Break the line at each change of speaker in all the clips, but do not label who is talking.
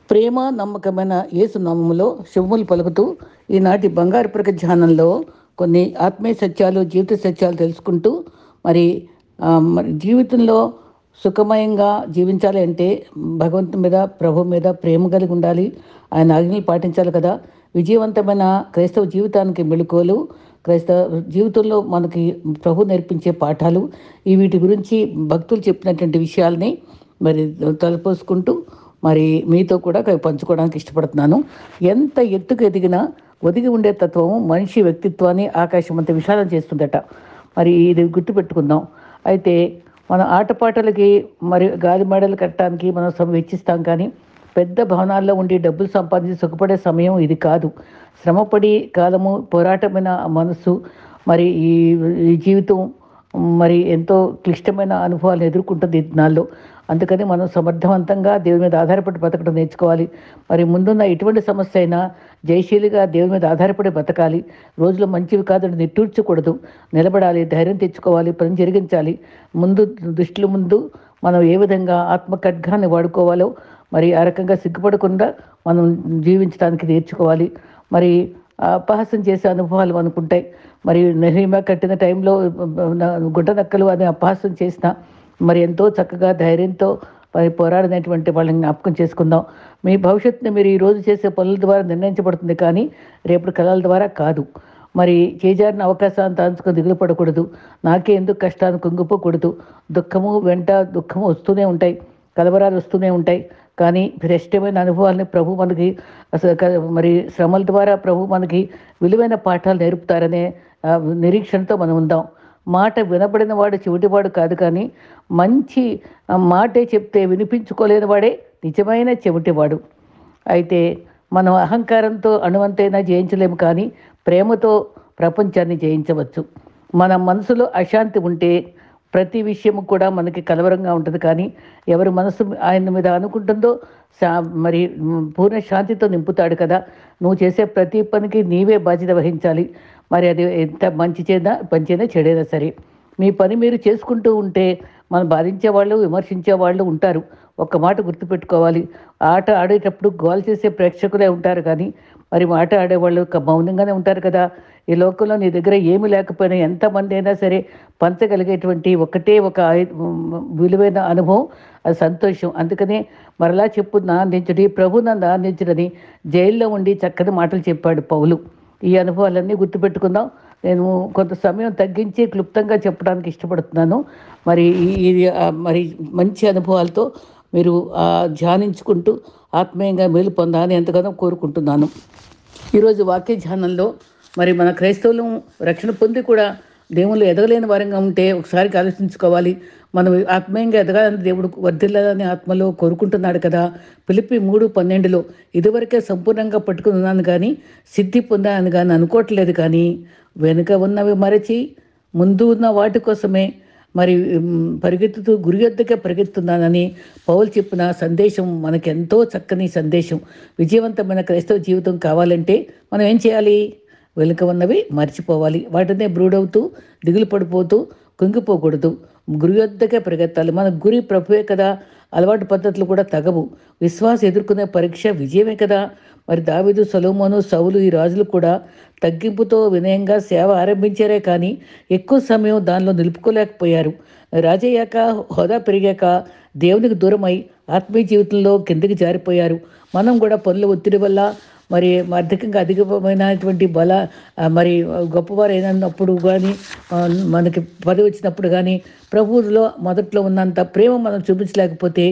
ప్రేమ నమ్మకమైన యేసు నామములో శుభములు పలుకుతూ ఈనాటి బంగారు ప్రగతి ధ్యానంలో కొన్ని ఆత్మీయ సత్యాలు జీవిత సత్యాలు తెలుసుకుంటూ మరి మరి జీవితంలో సుఖమయంగా జీవించాలి అంటే భగవంతుని మీద ప్రభు మీద ప్రేమ కలిగి ఉండాలి. ఆయన ఆజ్ఞలు పాటించాలి కదా. విజయవంతమైన క్రైస్తవ జీవితానికి మెళుకువలు, క్రైస్తవ జీవితంలో మనకి ప్రభు నేర్పించే పాఠాలు, ఈ వీటి గురించి భక్తులు చెప్పినటువంటి విషయాల్ని మరి తలపోసుకుంటూ మరి మీతో కూడా పంచుకోవడానికి ఇష్టపడుతున్నాను. ఎంత ఎత్తుకు ఎదిగినా ఒదిగి ఉండే తత్వం మనిషి వ్యక్తిత్వాన్ని ఆకాశమంత విశాలం చేస్తుందట. మరి ఇది గుర్తుపెట్టుకుందాం. అయితే మన ఆటపాటలకి మరి గాలి మేడలు కట్టడానికి మనం వెచ్చిస్తాం, కానీ పెద్ద భవనాల్లో ఉండి డబ్బులు సంపాదించి సుఖపడే సమయం ఇది కాదు. శ్రమపడి కాలము, పోరాటమైన మనస్సు, మరి ఈ జీవితం మరి ఎంతో క్లిష్టమైన అనుభవాలను ఎదుర్కొంటుంది ఈ దినాల్లో. అందుకని మనం సమర్థవంతంగా దేవుని మీద ఆధారపడి బతకడం నేర్చుకోవాలి. మరి ముందున్న ఎటువంటి సమస్య అయినా జయశీలిగా దేవుని మీద ఆధారపడి బతకాలి. రోజులు మంచివి కాదని నిట్టూర్చకూడదు, నిలబడాలి, ధైర్యం తెచ్చుకోవాలి, పని జరిగించాలి. దృష్టిలో ముందు మనం ఏ విధంగా ఆత్మ ఖడ్గాన్ని వాడుకోవాలో మరి ఆ రకంగా సిగ్గుపడకుండా మనం జీవించడానికి నేర్చుకోవాలి. మరి అపహాసం చేసే అనుభవాలు అనుకుంటాయి. మరి నెహెమ్యా కట్టిన టైంలో గుడ్డ నక్కలు అని అపహాసం చేసిన మరి ఎంతో చక్కగా ధైర్యంతో మరి పోరాడినటువంటి వాళ్ళని జ్ఞాపకం చేసుకుందాం. మీ భవిష్యత్తుని మీరు ఈరోజు చేసే పనుల ద్వారా నిర్ణయించబడుతుంది, కానీ రేపటి కళల ద్వారా కాదు. మరి చేజారిన అవకాశాన్ని తాంచుకొని దిగులు పడకూడదు. నాకే ఎందుకు కష్టాన్ని కుంగిపోకూడదు. దుఃఖము వస్తూనే ఉంటాయి, కలవరాలు వస్తూనే ఉంటాయి. కానీ శ్రేష్టమైన అనుభవాలని ప్రభు మనకి మరి శ్రమల ద్వారా ప్రభు మనకి విలువైన పాఠాలు నేర్పుతారనే నిరీక్షణతో మనం ఉందాం. మాట వినబడిన వాడు చెవిటివాడు కాదు, కానీ మంచి మాటే చెప్తే వినిపించుకోలేని వాడే నిజమైన చెవిటివాడు. అయితే మనం అహంకారంతో అణువంతైనా జయించలేము, కానీ ప్రేమతో ప్రపంచాన్ని జయించవచ్చు. మన మనసులో అశాంతి ఉంటే ప్రతి విషయము కూడా మనకి కలవరంగా ఉంటుంది, కానీ ఎవరి మనసు ఆయన మీద అనుకుంటుందో మరి పూర్ణ శాంతితో నింపుతాడు కదా. నువ్వు చేసే ప్రతి పనికి నీవే బాధ్యత వహించాలి. మరి అది ఎంత మంచైనా చెడైనా సరే మీ పని మీరు చేసుకుంటూ ఉంటే మనం బాధించే వాళ్ళు, విమర్శించే వాళ్ళు ఉంటారు. ఒక్క మాట గుర్తుపెట్టుకోవాలి, ఆట ఆడేటప్పుడు గోల్ చేసే ప్రేక్షకులే ఉంటారు, కానీ మరి ఆట ఆడేవాళ్ళు మౌనంగానే ఉంటారు కదా. ఈ లోకంలో నీ దగ్గర ఏమి లేకపోయినా ఎంతమంది అయినా సరే పంచగలిగేటువంటి ఒకటే ఒక విలువైన అనుభవం, అది సంతోషం. అందుకనే మరలా చెప్పున అందించడి ప్రభు నన్ను అందించడని జైల్లో ఉండి చక్కని మాటలు చెప్పాడు పౌలు. ఈ అనుభవాలన్నీ గుర్తుపెట్టుకుందాం. నేను కొంత సమయం తగ్గించి క్లుప్తంగా చెప్పడానికి ఇష్టపడుతున్నాను. మరి మరి మంచి అనుభవాలతో మీరు ధ్యానించుకుంటూ ఆత్మీయంగా మేలు పొందాలని ఎంతగానో కోరుకుంటున్నాను. ఈరోజు వాక్య ధ్యానంలో మరి మన క్రైస్తవులు రక్షణ పొంది కూడా దేవుళ్ళు ఎదగలేని వారంగా ఉంటే ఒకసారి ఆలోచించుకోవాలి. మనం ఆత్మీయంగా ఎదగాలని దేవుడు వర్ధిల్లాలని ఆత్మలో కోరుకుంటున్నాడు కదా. ఫిలిప్పీ 3:12 ఇదివరకే సంపూర్ణంగా పట్టుకుని ఉన్నాను, కానీ సిద్ధి పొందాను కానీ అనుకోవట్లేదు, కానీ వెనుక ఉన్నవి మరచి ముందు ఉన్న వాటి కోసమే మరి పరిగెత్తుతూ గురి వద్దకే పరిగెత్తున్నానని పౌలు చెప్పిన సందేశం మనకెంతో చక్కని సందేశం. విజయవంతమైన క్రైస్తవ జీవితం కావాలంటే మనం ఏం చేయాలి? వెనుక ఉన్నవి మర్చిపోవాలి. వాటినే బ్రూడవుతూ దిగులు పడిపోతూ కుంగిపోకూడదు. గురి వద్దకే పరిగెత్తాలి. మన గురి ప్రభువే కదా. అలవాటు పద్ధతులు కూడా తగవు. విశ్వాసం ఎదుర్కొనే పరీక్ష విజయమే కదా. మరి దావీదు, సొలొమోను, సౌలు ఈ రాజులు కూడా తగ్గింపుతో వినయంగా సేవ ఆరంభించారే, కానీ ఎక్కువ సమయం దానిలో నిలుపుకోలేకపోయారు. రాజయ్యాక, హోదా పెరిగాక దేవునికి దూరమై ఆత్మీయ జీవితంలో కిందికి జారిపోయారు. మనం కూడా పనుల ఒత్తిడి వల్ల మరి అధికమైనటువంటి మరి గొప్పవారు అయినప్పుడు కానీ మనకి పదవి వచ్చినప్పుడు కానీ ప్రభువులో మొదట్లో ఉన్నంత ప్రేమ మనం చూపించలేకపోతే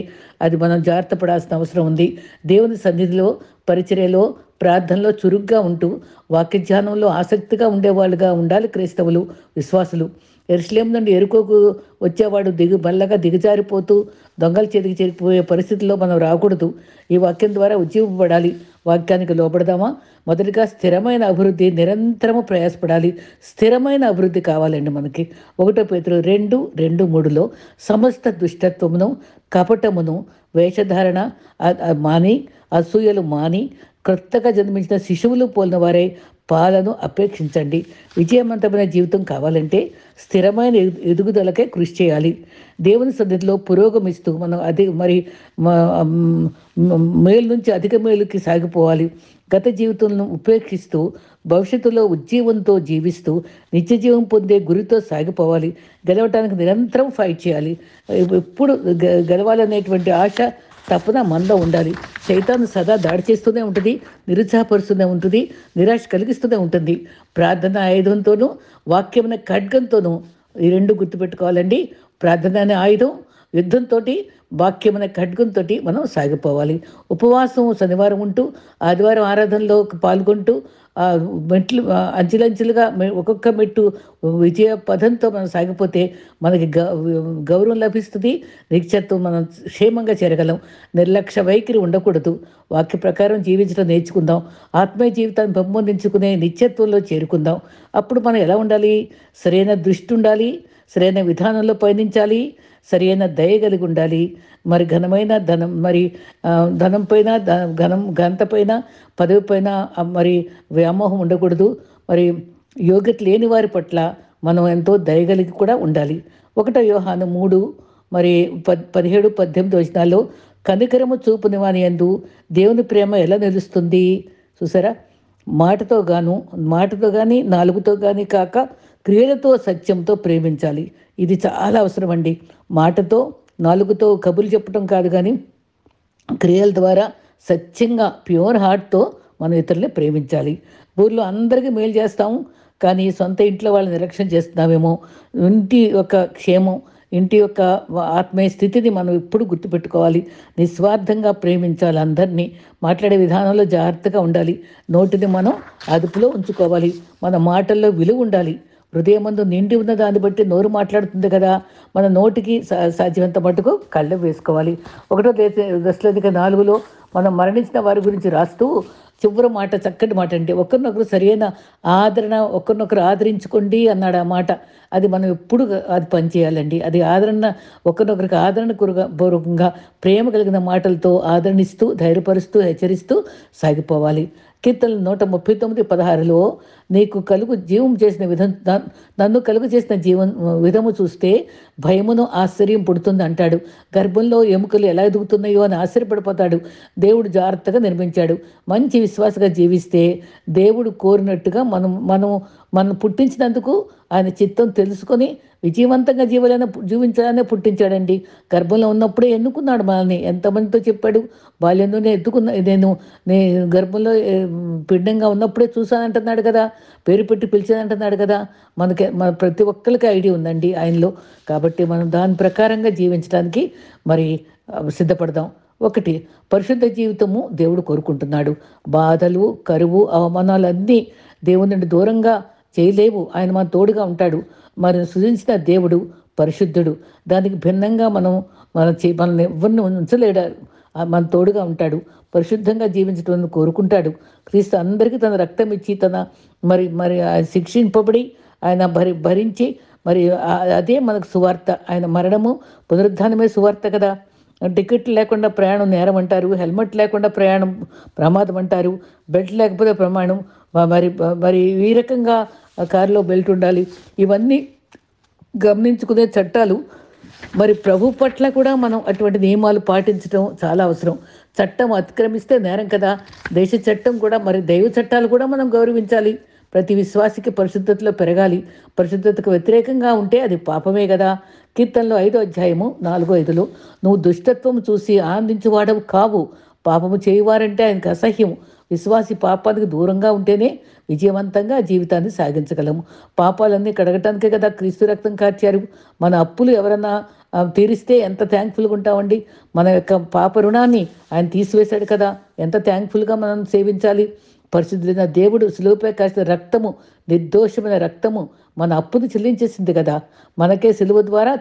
అది మనం జాగ్రత్త పడాల్సిన అవసరం ఉంది. దేవుని సన్నిధిలో, పరిచర్యలో, ప్రార్థనలో చురుగ్గా ఉంటూ వాక్యధ్యానంలో ఆసక్తిగా ఉండేవాళ్ళుగా ఉండాలి క్రైస్తవులు, విశ్వాసులు. యెరూషలేము నుండి యెరికోకు వచ్చేవాడు మెల్లగా దిగజారిపోతూ దొంగల చేతికి చేరిపోయే పరిస్థితుల్లో మనం రాకూడదు. ఈ వాక్యం ద్వారా ఉజ్జీవింపబడాలి. వాక్యానికి లోబడదామా? మొదటిగా స్థిరమైన అభివృద్ధి, నిరంతరము ప్రయాసపడాలి. స్థిరమైన అభివృద్ధి కావాలండి మనకి. 1 పేతురు 2:2-3 సమస్త దుష్టత్వమును, కపటమును, వేషధారణ మాని, అసూయలు మాని, క్రొత్తగా జన్మించిన శిశువులు పోలిన వారై పాలను అపేక్షించండి. విజయవంతమైన జీవితం కావాలంటే స్థిరమైన ఎదుగుదలకే కృషి చేయాలి. దేవుని సన్నిధిలో పురోగమిస్తూ మనం అది మరి మేలు నుంచి అధిక మేలుకి సాగిపోవాలి. గత జీవితంలో ఉపేక్షిస్తూ భవిష్యత్తులో ఉజ్జీవంతో జీవిస్తూ నిత్య జీవం పొందే గురితో సాగిపోవాలి. గెలవటానికి నిరంతరం ఫైట్ చేయాలి. ఎప్పుడు గెలవాలనేటువంటి ఆశ తపన మనలో ఉండాలి. సైతాను సదా దాడి చేస్తూనే ఉంటుంది, నిరుత్సాహపరుస్తూనే ఉంటుంది, నిరాశ కలిగిస్తూనే ఉంటుంది. ప్రార్థన ఆయుధంతోనూ వాక్యమైన ఖడ్గంతోనూ ఈ రెండు గుర్తుపెట్టుకోవాలండి. ప్రార్థన అనే ఆయుధం, యుద్ధంతో వాక్యమైన ఖడ్గంతో మనం సాగిపోవాలి. ఉపవాసం శనివారం ఉంటూ ఆదివారం ఆరాధనలో పాల్గొంటూ మెట్లు అంచెలంచెలుగా ఒక్కొక్క మెట్టు విజయ పదంతో మనం సాగిపోతే మనకి గౌరవం లభిస్తుంది. నిత్యత్వం మనం క్షేమంగా చేరగలం. నిర్లక్ష్య వైఖరి ఉండకూడదు. వాక్య ప్రకారం జీవించడం నేర్చుకుందాం. ఆత్మీయ జీవితాన్ని పెంపొందించుకునే నిత్యత్వంలో చేరుకుందాం. అప్పుడు మనం ఎలా ఉండాలి? సరైన దృష్టి ఉండాలి, సరైన విధానంలో పయనించాలి, సరైన దయ కలిగి ఉండాలి. మరి ఘనమైన ధనం, మరి ధనం పైన ఘనత పైన పదవి పైన మరి వ్యామోహం ఉండకూడదు. మరి యోగ్యత లేని వారి పట్ల మనం ఎంతో దయగలిగి కూడా ఉండాలి. 1 యోహాను 3 మరి 17, 18 వచనాల్లో కనికరము చూపుని వాని యందు దేవుని ప్రేమ ఎలా నిలుస్తుంది? చూసారా? మాటతో కానీ నాలుగుతో కానీ కాక క్రియలతో సత్యంతో ప్రేమించాలి. ఇది చాలా అవసరం అండి. మాటతో నాలుగుతో కబుర్లు చెప్పడం కాదు, కానీ క్రియల ద్వారా సత్యంగా ప్యూర్ హార్ట్తో మనం ఇతరులని ప్రేమించాలి. ఊర్లో అందరికీ మేలు చేస్తాము, కానీ సొంత ఇంట్లో వాళ్ళని నిర్లక్ష్యం చేస్తున్నామేమో. ఇంటి యొక్క క్షేమం, ఇంటి యొక్క ఆత్మీయ స్థితిని మనం ఎప్పుడు గుర్తుపెట్టుకోవాలి. నిస్వార్థంగా ప్రేమించాలి. అందరినీ మాట్లాడే విధానంలో జాగ్రత్తగా ఉండాలి. నోటిని మనం అదుపులో ఉంచుకోవాలి. మన మాటల్లో విలువ ఉండాలి. హృదయమందు నిండి ఉన్న దాన్ని బట్టి నోరు మాట్లాడుతుంది కదా. మన నోటికి సాధ్యమంత మటుకు కళ్ళెం వేసుకోవాలి. 1 దశలోనిక 4లో మనం మరణించిన వారి గురించి రాస్తూ చివరి మాట, చక్కటి మాట అండి. ఒకరినొకరు సరైన ఆదరణ, ఒకరినొకరు ఆదరించుకోండి అన్నాడు ఆ మాట. అది మనం ఎప్పుడు అది పనిచేయాలండి. అది ఆదరణ, ఒకరినొకరికి ఆదరణ పూర్వకంగా ప్రేమ కలిగిన మాటలతో ఆదరణిస్తూ, ధైర్యపరుస్తూ, హెచ్చరిస్తూ సాగిపోవాలి. కీర్తనలు 139:16లో నీకు జీవం చేసిన నన్ను కలుగు చేసిన విధము చూస్తే భయమును ఆశ్చర్యం పుడుతుంది అంటాడు. గర్భంలో ఎముకలు ఎలా ఎదుగుతున్నాయో అని ఆశ్చర్యపడిపోతాడు. దేవుడు జాగ్రత్తగా నిర్మించాడు. మంచి విశ్వాసగా జీవిస్తే దేవుడు కోరినట్టుగా మనం పుట్టించినందుకు ఆయన చిత్తం తెలుసుకొని విజయవంతంగా జీవించాలనే పుట్టించాడండి. గర్భంలో ఉన్నప్పుడే ఎన్నుకున్నాడు మనల్ని. ఎంతమందితో చెప్పాడు? బాల్యంలోనే నేను గర్భంలో పిండంగా ఉన్నప్పుడే చూశానంటున్నాడు కదా, పేరు పెట్టి పిలిచానంటున్నాడు కదా. మన ప్రతి ఒక్కరికి ఐడియా ఉందండి ఆయనలో. కాబట్టి మనం దాని ప్రకారంగా జీవించడానికి మరి సిద్ధపడదాం. 1 పరిశుద్ధ జీవితము దేవుడు కోరుకుంటున్నాడు. బాధలు, కరువు, అవమానాలన్నీ దేవుని నుండి దూరంగా చేయలేవు. ఆయన మన తోడుగా ఉంటాడు. మరి సృజించిన దేవుడు పరిశుద్ధుడు. దానికి భిన్నంగా మనల్ని ఎవరిని ఉంచలేడు. మన తోడుగా ఉంటాడు. పరిశుద్ధంగా జీవించడం కోరుకుంటాడు. క్రీస్తు అందరికీ తన రక్తం ఇచ్చి మరి శిక్షింపబడి ఆయన భరించి మరి అదే మనకు సువార్త. ఆయన మరణము పునరుద్ధానమే సువార్త కదా. టికెట్ లేకుండా ప్రయాణం నేరం అంటారు, హెల్మెట్ లేకుండా ప్రయాణం ప్రమాదం అంటారు, బెల్ట్ లేకపోతే ప్రమాణం. మరి ఈ రకంగా కారులో బెల్ట్ ఉండాలి. ఇవన్నీ గమనించుకునే చట్టాలు. మరి ప్రభు పట్ల కూడా మనం అటువంటి నియమాలు పాటించడం చాలా అవసరం. చట్టం అతిక్రమిస్తే నేరం కదా. దేశ చట్టం కూడా, మరి దైవ చట్టాలు కూడా మనం గౌరవించాలి. ప్రతి విశ్వాసికి పరిశుద్ధతలో పెరగాలి. పరిశుద్ధతకు వ్యతిరేకంగా ఉంటే అది పాపమే కదా. కీర్తనలో 5వ అధ్యాయము 4-5లో నువ్వు దుష్టత్వం చూసి ఆనందించువాడవు కావు, పాపము చేయువారంటే ఆయనకు అసహ్యం. విశ్వాసి పాపానికి దూరంగా ఉంటేనే విజయవంతంగా జీవితాన్ని సాగించగలము. పాపాలన్నీ కడగటానికే కదా క్రీస్తు రక్తం కార్చారు. మన అప్పులు ఎవరన్నా తీరిస్తే ఎంత థ్యాంక్ఫుల్గా ఉంటామండి. మన యొక్క పాప రుణాన్ని ఆయన తీసివేశాడు కదా, ఎంత థ్యాంక్ఫుల్గా మనం సేవించాలి. పరిశుద్ధులైన దేవుడు సిలువపై కాసిన రక్తము, నిర్దోషమైన రక్తము మన అప్పును చెల్లించేసింది కదా. మనకే సిలువ ద్వారం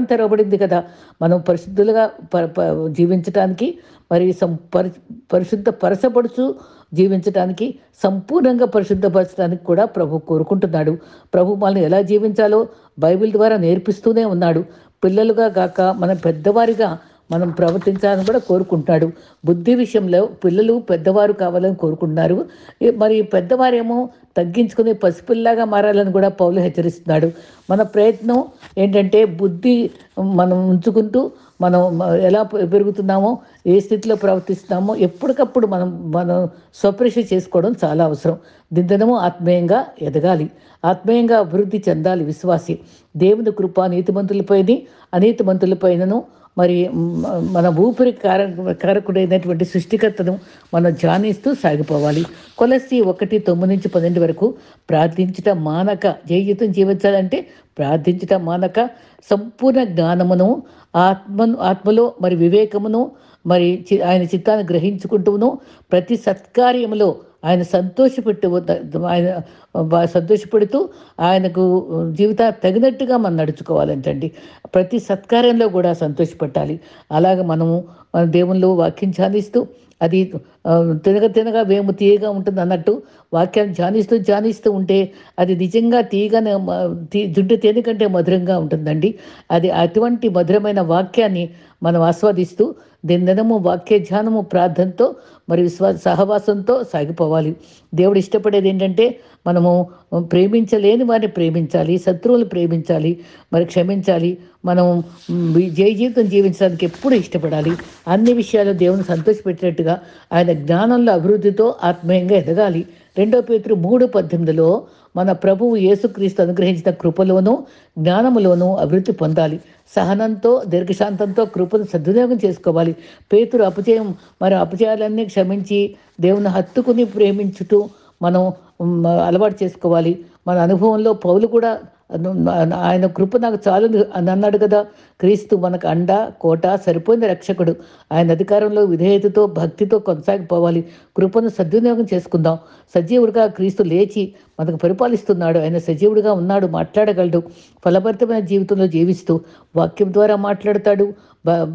తెరవబడింది కదా. మనం పరిశుద్ధులుగా జీవించటానికి, మరి పరచబడుచు జీవించటానికి, సంపూర్ణంగా పరిశుద్ధపరచడానికి కూడా ప్రభు కోరుకుంటున్నాడు. ప్రభు మనల్ని ఎలా జీవించాలో బైబిల్ ద్వారా నేర్పిస్తూనే ఉన్నాడు. పిల్లలుగా కాక మన పెద్దవారిగా మనం ప్రవర్తించాలని కూడా కోరుకుంటున్నాడు. బుద్ధి విషయంలో పిల్లలు పెద్దవారు కావాలని కోరుకుంటున్నారు. మరి పెద్దవారేమో తగ్గించుకుని పసిపిల్లలాగా మారాలని కూడా పౌలు హెచ్చరిస్తున్నాడు. మన ప్రయత్నం ఏంటంటే బుద్ధి మనం ఉంచుకుంటూ మనం ఎలా పెరుగుతున్నామో, ఏ స్థితిలో ప్రవర్తిస్తున్నామో ఎప్పటికప్పుడు మనం స్వపరీక్ష చేసుకోవడం చాలా అవసరం. దినదినము ఆత్మీయంగా ఎదగాలి, ఆత్మీయంగా అభివృద్ధి చెందాలి విశ్వాసి. దేవుని కృప నీతిమంతులపైని అనీతిమంతులపైనను మరి మన ఊపిరి కారకుడైనటువంటి సృష్టికర్తను మనం ధ్యానిస్తూ సాగిపోవాలి. కొలస్సీ 1:9-12 వరకు ప్రార్థించటం మానక జీవితం జీవించాలంటే ప్రార్థించటం మానక సంపూర్ణ జ్ఞానమును ఆత్మలో మరి వివేకమును మరి ఆయన చిత్తాన్ని గ్రహించుకుంటూను ప్రతి సత్కార్యములో ఆయన సంతోషపెడుతూ ఆయనకు జీవిత తగినట్టుగా మనం నడుచుకోవాలంటండి. ప్రతి సత్కార్యంలో కూడా సంతోషపెట్టాలి. అలాగ మన దేవునిలో వాక్యం ధ్యానిస్తూ అది తినగా వేము తీయగా ఉంటుంది అన్నట్టు వాక్యాన్ని ధ్యానిస్తూ ఉంటే అది నిజంగా తీయగానే జుట్టు తేనె కంటే మధురంగా ఉంటుందండి. అది అటువంటి మధురమైన వాక్యాన్ని మనం ఆస్వాదిస్తూ దినదినము వాక్య ధ్యానము ప్రార్థనతో మరి సహవాసంతో సాగిపోవాలి. దేవుడు ఇష్టపడేది ఏంటంటే మనము ప్రేమించలేని వారిని ప్రేమించాలి, శత్రువులు ప్రేమించాలి, మరి క్షమించాలి. మనం జీవితం జీవించడానికి ఎప్పుడు ఇష్టపడాలి. అన్ని విషయాలు దేవుని సంతోషపెట్టినట్టుగా ఆయన జ్ఞానంలో అభివృద్ధితో ఆత్మీయంగా ఎదగాలి. 2 పేతురు 3:18 మన ప్రభువు యేసుక్రీస్తు అనుగ్రహించిన కృపలోనూ జ్ఞానములోనూ అభివృద్ధి పొందాలి. సహనంతో దీర్ఘశాంతంతో కృపను సద్వినియోగం చేసుకోవాలి. పేతురు అపజయాలన్నీ క్షమించి దేవుని హత్తుకుని ప్రేమించుతూ మనం అలవాటు చేసుకోవాలి. మన అనుభవంలో పౌలు కూడా ఆయన కృప నాకు చాలు అని అన్నాడు కదా. క్రీస్తు మనకు అండ కోట సరిపోయిన రక్షకుడు. ఆయన అధికారంలో విధేయతతో భక్తితో కొనసాగిపోవాలి. కృపను సద్వినియోగం చేసుకుందాం. సజీవుడిగా క్రీస్తు లేచి మనకు పరిపాలిస్తున్నాడు. ఆయన సజీవుడిగా ఉన్నాడు, మాట్లాడగలడు. ఫలభరితమైన జీవితంలో జీవిస్తూ వాక్యం ద్వారా మాట్లాడతాడు,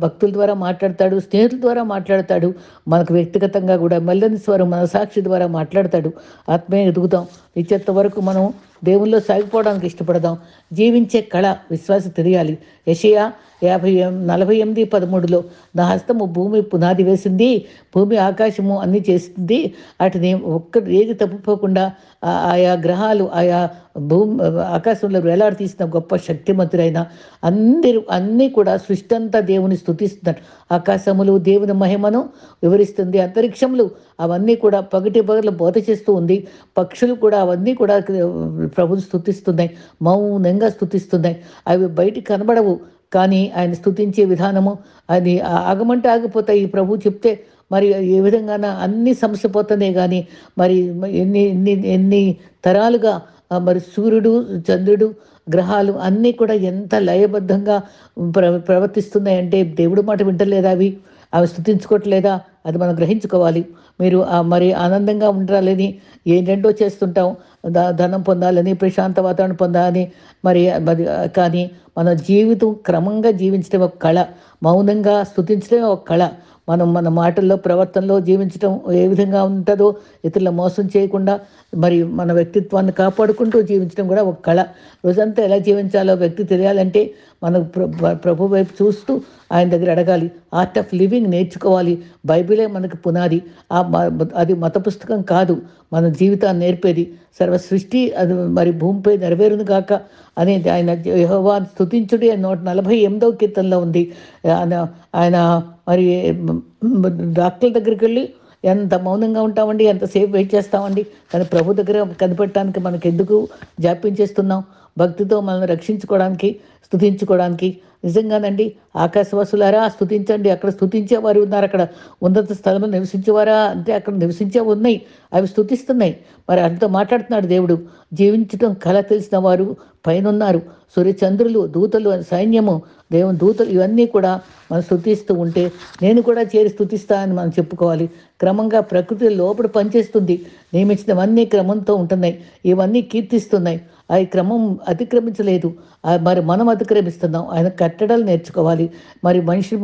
భక్తుల ద్వారా మాట్లాడతాడు, స్నేహితుల ద్వారా మాట్లాడతాడు. మనకు వ్యక్తిగతంగా కూడా మెల్లని స్వరం మన సాక్షి ద్వారా మాట్లాడతాడు. ఆత్మీయ ఎదుగుతాం. నిత్యత్వ వరకు మనం దేవుల్లో సాగిపోవడానికి ఇష్టపడదాం. జీవించే కళ విశ్వాస తెలియాలి. యెషయా 48:13 నా హస్తము భూమి పునాది వేసింది, భూమి ఆకాశము అన్నీ చేసింది, వాటిని ఏది తప్పిపోకుండా ఆయా గ్రహాలు ఆయా ఆకాశంలో వేలాడతీసిన గొప్ప శక్తిమంతుడైన అన్నీ కూడా సృష్టి అంతా దేవుని స్తుతిస్తున్నారు. ఆకాశములు దేవుని మహిమను వివరిస్తుంది, అంతరిక్షములు అవన్నీ కూడా పగలు బోధ చేస్తూ ఉంది, పక్షులు కూడా అవన్నీ కూడా ప్రభుని స్తుతిస్తున్నాయి, మౌనంగా స్తుతిస్తున్నాయి. అవి బయటికి కనబడవు, కానీ ఆయన స్తుతించే విధానము అది ఆగమంటే ఆగిపోతాయి. ఈ ప్రభు చెప్తే మరి ఏ విధంగా అన్ని సమసిపోతున్నాయి. కానీ మరి ఎన్ని తరాలుగా మరి సూర్యుడు చంద్రుడు గ్రహాలు అన్నీ కూడా ఎంత లయబద్ధంగా ప్రవర్తిస్తున్నాయంటే దేవుడు మాట వింటలేదా? అవి స్తుతించుకోవట్లేదా? అది మనం గ్రహించుకోవాలి. మీరు మరి ఆనందంగా ఉండాలని ఏంటంటో చేస్తుంటాం, ధనం పొందాలని, ప్రశాంత వాతావరణం పొందాలని మరి కానీ మన జీవితం క్రమంగా జీవించడం ఒక కళ, మౌనంగా స్తుతించడం ఒక కళ. మన మాటల్లో ప్రవర్తనలో జీవించడం ఏ విధంగా ఉంటుందో, ఇతరుల మోసం చేయకుండా మరి మన వ్యక్తిత్వాన్ని కాపాడుకుంటూ జీవించడం కూడా ఒక కళ. రోజంతా ఎలా జీవించాలో వ్యక్తి తెలియాలంటే మనం ప్రభు వైపు చూస్తూ ఆయన దగ్గర అడగాలి. ఆర్ట్ ఆఫ్ లివింగ్ నేర్చుకోవాలి. బైబిలే మనకు పునాది. అది మత పుస్తకం కాదు, మన జీవితాన్ని నేర్పేది. సర్వ సృష్టి అది మరి భూమిపై నెరవేరును గాక అనేది ఆయన యెహోవాను స్తుతించుడి 148వ కీర్తనలో ఉంది. ఆయన మరి డాక్టర్ల దగ్గరికి వెళ్ళి ఎంత మౌనంగా ఉంటామండి, ఎంతసేపు వెయిట్ చేస్తామండి. కానీ ప్రభు దగ్గర కనిపెట్టడానికి మనకు ఎందుకు జాప్యం చేస్తున్నాం? భక్తితో మనల్ని రక్షించుకోవడానికి, స్తుతించుకోవడానికి. నిజంగానండి, ఆకాశవాసులారా స్తుతించండి. అక్కడ స్తుతించేవారు ఉన్నారు, అక్కడ ఉన్నత స్థలంలో నివసించేవారా అంటే అక్కడ నివసించే ఉన్నాయి, అవి స్తుతిస్తున్నాయి. మరి అంతా మాట్లాడుతున్నాడు దేవుడు. జీవించటం కళ తెలిసిన వారు పైన ఉన్నారు. సూర్యచంద్రులు, దూతలు, సైన్యము, దేవుని దూతలు ఇవన్నీ కూడా మనం స్తుతిస్తూ ఉంటే నేను కూడా చేరి స్తుతిస్తానని మనం చెప్పుకోవాలి. క్రమంగా ప్రకృతి లోపల పనిచేస్తుంది. నియమించినవన్నీ క్రమంతో ఉంటున్నాయి, ఇవన్నీ కీర్తిస్తున్నాయి. ఆ క్రమం అతిక్రమించలేదు, మరి మనం అతిక్రమిస్తున్నాం. ఆయన కట్టడాలు నేర్చుకోవాలి. మరి మనిషి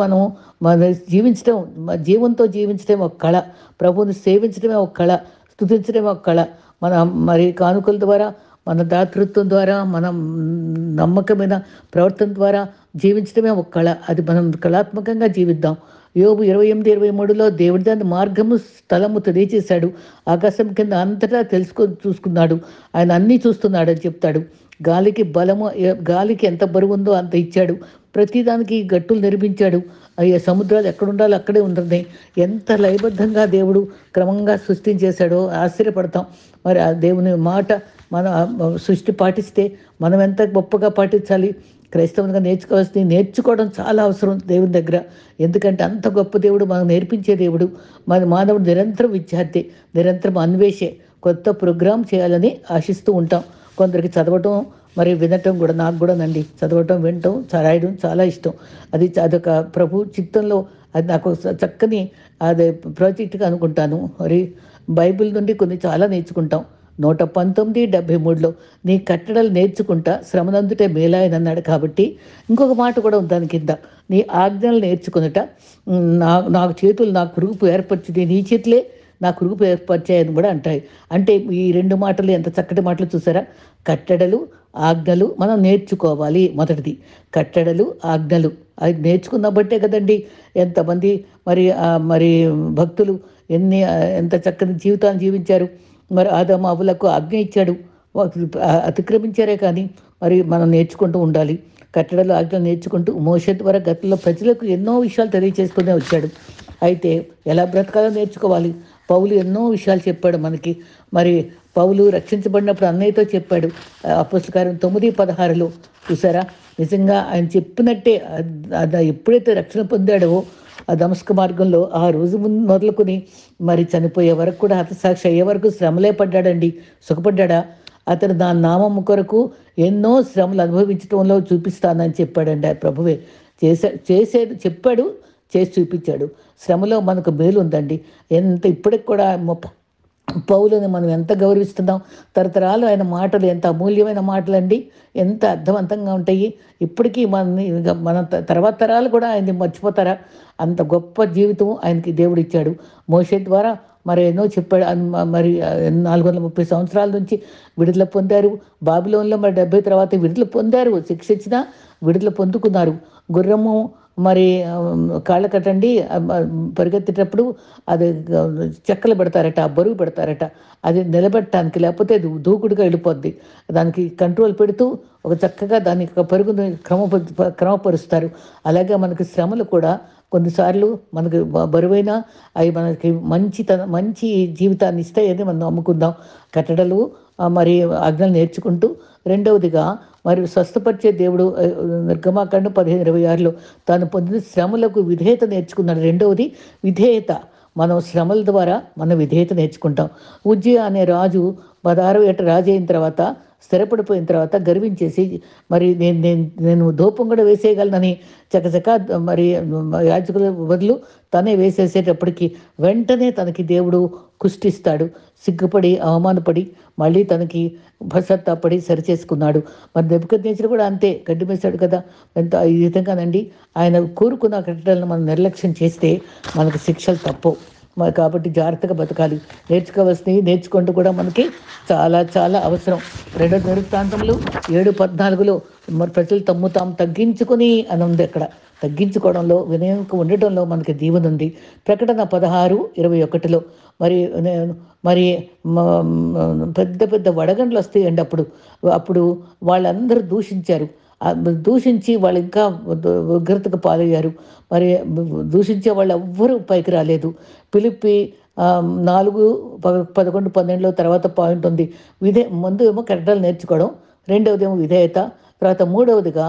మన జీవంతో జీవించడం ఒక కళ, ప్రభువుని సేవించడమే ఒక కళ, స్తుతించడమే ఒక కళ. మరి కానుకల ద్వారా, మన దాతృత్వం ద్వారా, మనం నమ్మకమైన ప్రవర్తన ద్వారా జీవించడమే ఒక కళ. అది మనం కళాత్మకంగా జీవిద్దాం. యోబు 28:23లో దేవుడి దాని మార్గము, స్థలము తెలియచేశాడు. ఆకాశం కింద అంతటా చూసుకున్నాడు. ఆయన అన్నీ చూస్తున్నాడని చెప్తాడు. గాలికి బలము, గాలికి ఎంత బరువుందో అంత ఇచ్చాడు. ప్రతిదానికి గట్టులు నిర్మించాడు. అయ్యే సముద్రాలు ఎక్కడుండాలో అక్కడే ఉంటున్నాయి. ఎంత లయబద్ధంగా దేవుడు క్రమంగా సృష్టించేశాడో ఆశ్చర్యపడతాం. మరి ఆ దేవుని మాట మన సృష్టి పాటిస్తే మనం ఎంత గొప్పగా పాటించాలి. క్రైస్తవునిగా నేర్చుకోవడం చాలా అవసరం దేవుని దగ్గర. ఎందుకంటే అంత గొప్ప దేవుడు మనకు నేర్పించే దేవుడు. మన మానవుడు నిరంతరం విద్యార్థి, నిరంతరం అన్వేషే. కొత్త ప్రోగ్రామ్ చేయాలని ఆశిస్తూ ఉంటాం. కొందరికి చదవటం మరి వినటం కూడా, నాకు కూడానండి చదవటం, వినటం, రాయడం చాలా ఇష్టం. అదొక ప్రభు చిత్తంలో అది నాకు చక్కని అదే ప్రాజెక్ట్గా అనుకుంటాను. మరి బైబిల్ నుండి కొన్ని చాలా నేర్చుకుంటాం. 119:73లో నీ కట్టడలు నేర్చుకుంటా శ్రమనందుటే మేలాయనన్నాడు. కాబట్టి ఇంకొక మాట కూడా ఉంది దాని కింద, నీ ఆజ్ఞలు నేర్చుకున్నట నాకు చేతులు నాకు రూపు ఏర్పరిచింది, నీ చేతులే నాకు రూపు ఏర్పరిచాయని కూడా అంటాయి. అంటే ఈ రెండు మాటలు ఎంత చక్కటి మాటలు చూసారా. కట్టడలు, ఆజ్ఞలు మనం నేర్చుకోవాలి. మొదటిది కట్టడలు, ఆజ్ఞలు అది నేర్చుకున్న బట్టే కదండి ఎంతమంది మరి భక్తులు ఎంత చక్కని జీవితాన్ని జీవించారు. మరి ఆదాము అవ్వలకు ఆజ్ఞ ఇచ్చాడు, అతిక్రమించారే కానీ మరి మనం నేర్చుకుంటూ ఉండాలి. కట్టడలు, ఆజ్ఞలు నేర్చుకుంటూ మోషే ద్వారా గతంలో ప్రజలకు ఎన్నో విషయాలు తెలియజేసుకునే వచ్చాడు. అయితే ఎలా బ్రతకాలో నేర్చుకోవాలి. పౌలు ఎన్నో విషయాలు చెప్పాడు మనకి. మరి పౌలు రక్షించబడినప్పుడు అన్నయ్యతో చెప్పాడు. అపోస్తల కార్యం 9:16లో చూసారా. నిజంగా ఆయన చెప్పినట్టే ఎప్పుడైతే రక్షణ పొందాడో ఆ దమస్క మార్గంలో ఆ రోజు ముందు మొదలుకొని మరి చనిపోయే వరకు కూడా, హతసాక్షి అయ్యే వరకు శ్రమలే పడ్డాడండి. సుఖపడ్డా. అతను నా నామం కొరకు ఎన్నో శ్రమలు అనుభవించడంలో చూపిస్తానని చెప్పాడండి. ఆ ప్రభువే చేసేది చెప్పాడు, చేసి చూపించాడు. శ్రమలో మనకు మేలు ఉందండి. ఇప్పటికి కూడా పౌలుని మనం ఎంత గౌరవిస్తున్నాం. తరతరాలు ఆయన మాటలు ఎంత అమూల్యమైన మాటలండి, ఎంత అర్థవంతంగా ఉంటాయి. ఇప్పటికీ మన తర్వాత తరాలు కూడా ఆయన్ని మర్చిపోతారా. అంత గొప్ప జీవితం ఆయనకి దేవుడు ఇచ్చాడు. మోషే ద్వారా మరి ఎన్నో చెప్పాడు. మరి 430 సంవత్సరాల నుంచి విడుదల పొందారు. బాబిలోన్లో మరి 70 తర్వాత విడుదల పొందారు. శిక్ష ఇచ్చినా విడుదల పొందుకున్నారు. గుర్రము మరి కాళ్ళ కట్టండి, పరిగెత్తేటప్పుడు అది చెక్కలు పెడతారట, బరువు పెడతారట. అది నిలబెట్టడానికి, లేకపోతే అది దూకుడుగా వెళ్ళిపోద్ది. దానికి కంట్రోల్ పెడుతూ ఒక చక్కగా దాని పరుగుని క్రమపరుస్తారు. అలాగే మనకి శ్రమలు కూడా కొన్నిసార్లు మనకు బరువైన అవి మనకి మంచి జీవితాన్ని ఇస్తాయని మనం నమ్ముకుందాం. కట్టడలు మరి ఆజ్ఞలు నేర్చుకుంటూ, రెండవదిగా మరి స్వస్థపరిచే దేవుడు నిర్గమాకాండం 15:26లో తాను పొందిన శ్రమలకు విధేయత నేర్చుకున్నాడు. రెండవది విధేయత. మనం శ్రమల ద్వారా మనం విధేయత నేర్చుకుంటాం. ఉజ్జియా అనే రాజు 16 ఏట రాజు అయిన తర్వాత, స్థిరపడిపోయిన తర్వాత గర్వించేసి మరి నేను ధూపం కూడా వేసేయగలనని చకచకా మరి యాజకుల బదులు తనే వేసేసేటప్పటికి వెంటనే తనకి దేవుడు కుష్టిస్తాడు. సిగ్గుపడి అవమానపడి మళ్ళీ తనకి పశ్చాత్తాపడి సరిచేసుకున్నాడు. మరి నెబుకద్నెజరు కూడా అంతే, గడ్డి వేశాడు కదా. ఈ విధంగానండి ఆయన కోరుకున్న కట్టడలను మనం నిర్లక్ష్యం చేస్తే మనకు శిక్షలు తప్పవు. కాబట్టి జాగ్రత్తగా బతకాలి. నేర్చుకోవాల్సినవి నేర్చుకుంటూ కూడా మనకి చాలా చాలా అవసరం. 2 దినవృత్తాంతములు 7:14లో మరి ప్రజలు తాము తగ్గించుకొని అని ఉంది. అక్కడ తగ్గించుకోవడంలో, వినయంగా ఉండటంలో మనకి దీవెన ఉంది. ప్రకటన 16:21లో మరి పెద్ద పెద్ద వడగండ్లు వస్తాయండి. అప్పుడు వాళ్ళందరూ దూషించి వాళ్ళు ఇంకా ఉగ్రతకు పాలయ్యారు. మరి దూషించే వాళ్ళు ఎవ్వరూ పైకి రాలేదు. ఫిలిప్పి 4:11-12లో తర్వాత పాయింట్ ఉంది. ముందు ఏమో కట్టడలు నేర్చుకోవడం, రెండవదేమో విధేయత, తర్వాత మూడవదిగా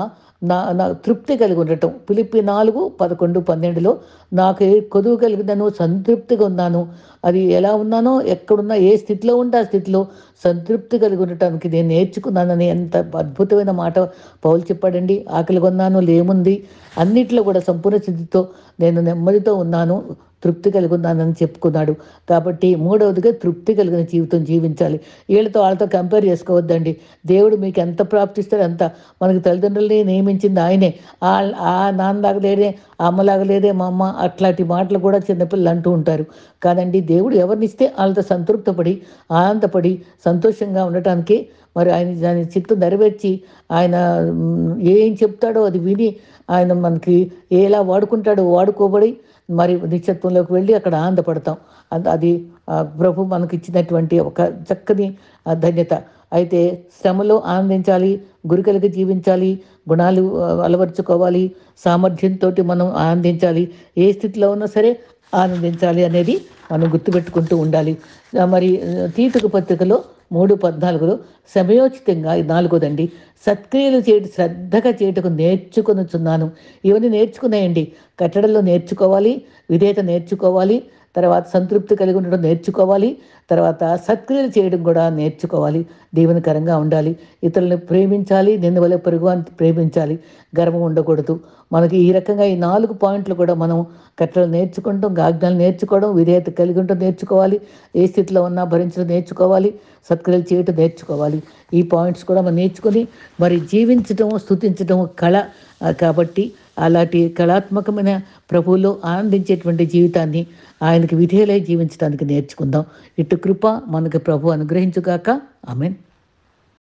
నా తృప్తి కలిగి ఉండటం. ఫిలిప్పి 4:11-12లో నాకు కొదువు కలిగినను, సంతృప్తిగా ఉన్నాను. అది ఎలా ఉన్నానో, ఎక్కడున్నా, ఏ స్థితిలో ఉంటే ఆ స్థితిలో సంతృప్తి కలిగి ఉండటానికి నేను నేర్చుకున్నానని ఎంత అద్భుతమైన మాట పౌలు చెప్పాడండి. ఆకలి కొన్నాను, లేముంది, అన్నిట్లో కూడా సంపూర్ణ స్థితితో నేను నెమ్మదితో ఉన్నాను, తృప్తి కలిగి ఉన్నానని చెప్పుకున్నాడు. కాబట్టి మూడవదిగా తృప్తి కలిగిన జీవితం జీవించాలి. వాళ్ళతో కంపేర్ చేసుకోవద్దండి. దేవుడు మీకు ఎంత ప్రాప్తిస్తాడో అంత. మనకి తల్లిదండ్రులని నియమించింది ఆయనే. నాన్నలాగా లేదే, అమ్మలాగా లేదే మా అమ్మ, అట్లాంటి మాటలు కూడా చిన్నపిల్లలు అంటూ ఉంటారు. కాదండి, దేవుడు ఎవరినిస్తే వాళ్ళతో సంతృప్తపడి, ఆనందపడి, సంతోషంగా ఉండటానికి మరి ఆయన దాని చిత్తం నెరవేర్చి ఆయన ఏం చెప్తాడో అది విని ఆయన మనకి ఎలా వాడుకుంటాడో వాడుకోబడి మరి నిత్యత్వంలోకి వెళ్ళి అక్కడ ఆనందపడతాం. అది ప్రభు మనకిచ్చినటువంటి ఒక చక్కని ధన్యత. అయితే శ్రమలో ఆనందించాలి, గురి కలిగి జీవించాలి, గుణాలు అలవరుచుకోవాలి, సామర్థ్యంతోటి మనం ఆనందించాలి. ఏ స్థితిలో ఉన్నా సరే ఆనందించాలి అనేది మనం గుర్తుపెట్టుకుంటూ ఉండాలి. మరి తీతుకు పత్రికలో 3:14 సమయోచితంగా, ఇది నాలుగోదండి, సత్క్రియలు శ్రద్ధగా చేయుటకు నేర్చుకొనుచున్నాను. ఇవన్నీ నేర్చుకునేయండి. కట్టడల్లో నేర్చుకోవాలి, విధేయత నేర్చుకోవాలి, తర్వాత సంతృప్తి కలిగి ఉండడం నేర్చుకోవాలి, తర్వాత సత్క్రియలు చేయడం కూడా నేర్చుకోవాలి. దీవెనకరంగా ఉండాలి. ఇతరులను ప్రేమించాలి, నిన్ను వలె పొరుగువానిని ప్రేమించాలి. గర్వం ఉండకూడదు. మనకి ఈ రకంగా ఈ 4 పాయింట్లు కూడా మనం కట్టడలు నేర్చుకుంటాం, ఆజ్ఞలు నేర్చుకోవడం, విధేయత కలిగి ఉండడం నేర్చుకోవాలి, ఏ స్థితిలో ఉన్నా భరించడం నేర్చుకోవాలి, సత్క్రియలు చేయటం నేర్చుకోవాలి. ఈ పాయింట్స్ కూడా మనం నేర్చుకొని మరి జీవించడం, స్తుతించడం కళ. కాబట్టి అలాంటి కళాత్మకమైన ప్రభువులో ఆనందించేటువంటి జీవితాన్ని ఆయనకి విధేయులై జీవించడానికి నేర్చుకుందాం. ఇటు కృప మనకు ప్రభు అనుగ్రహించుగాక. ఆమేన్.